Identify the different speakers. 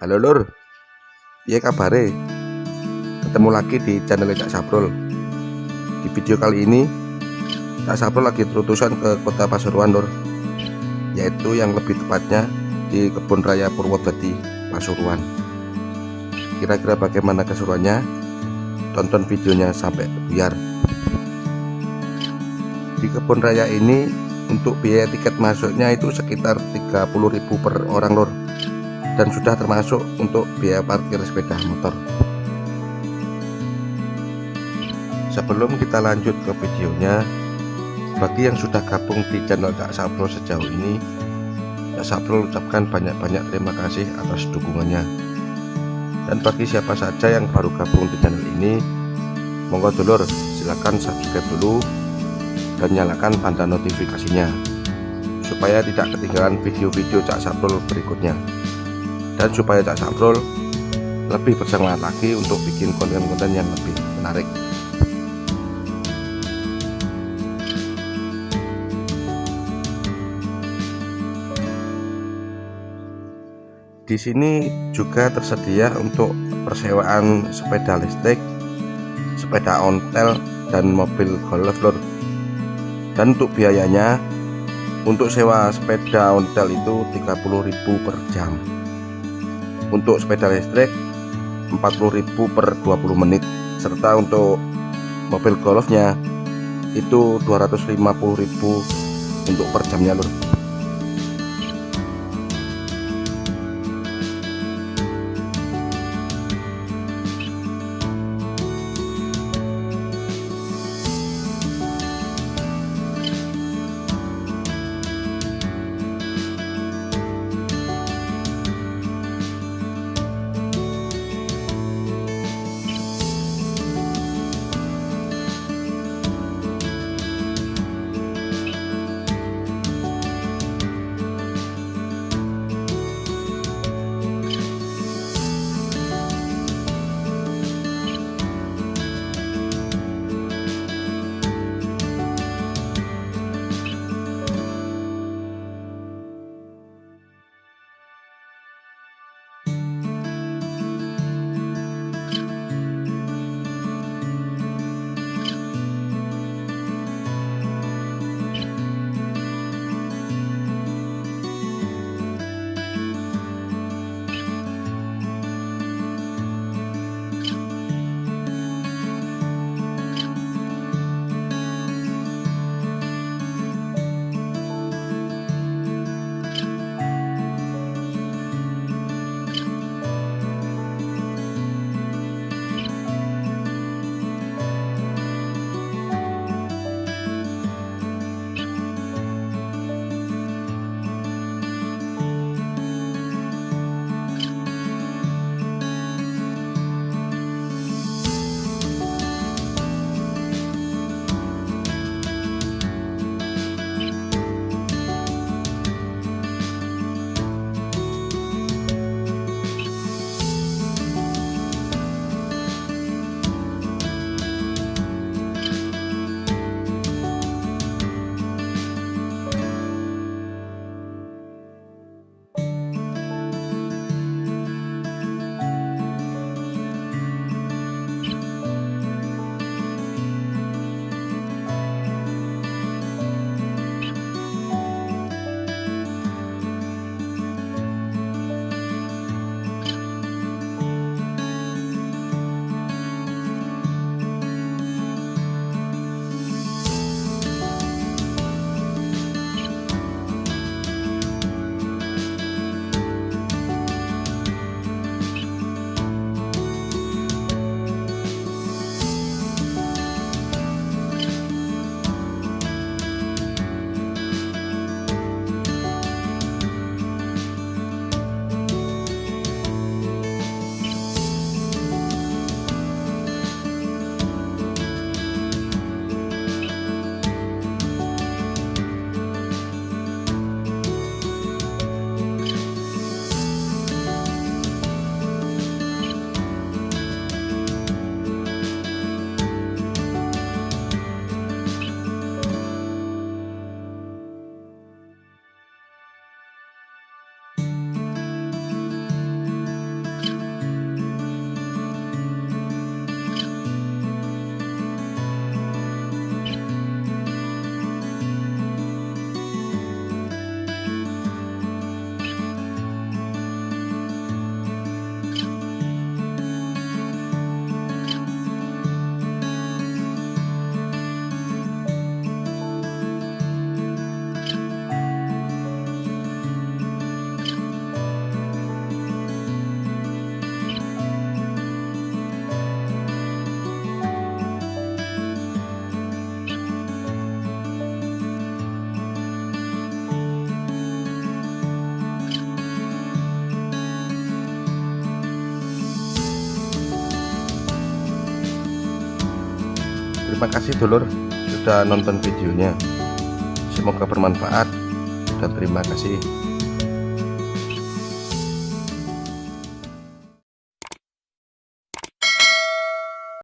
Speaker 1: Halo lur, piye kabare? Ketemu lagi di channel Cak Saprul. Di video kali ini Cak Saprul lagi terutusan ke kota Pasuruan lur, yaitu yang lebih tepatnya di Kebun Raya Purwodadi, Pasuruan. Kira-kira bagaimana keseruannya? Tonton videonya sampai buyar. Di kebun raya ini untuk biaya tiket masuknya itu sekitar 30.000 per orang lur, dan sudah termasuk untuk biaya parkir sepeda motor. Sebelum kita lanjut ke videonya, bagi yang sudah gabung di channel Cak Saprul sejauh ini, Cak Saprul ucapkan banyak-banyak terima kasih atas dukungannya. Dan bagi siapa saja yang baru gabung di channel ini, monggo dulur silahkan subscribe dulu dan nyalakan tanda notifikasinya supaya tidak ketinggalan video-video Cak Saprul berikutnya, dan supaya Cak Saprul lebih bersemangat lagi untuk bikin konten-konten yang lebih menarik. Di sini juga tersedia untuk persewaan sepeda listrik, sepeda ontel, dan mobil golf lur. Dan untuk biayanya, untuk sewa sepeda ontel itu 30.000 per jam. Untuk sepeda listrik 40.000 per 20 menit, serta untuk mobil golfnya itu 250.000 untuk per jamnya lur. Terima kasih dulur sudah nonton videonya, semoga bermanfaat dan terima kasih.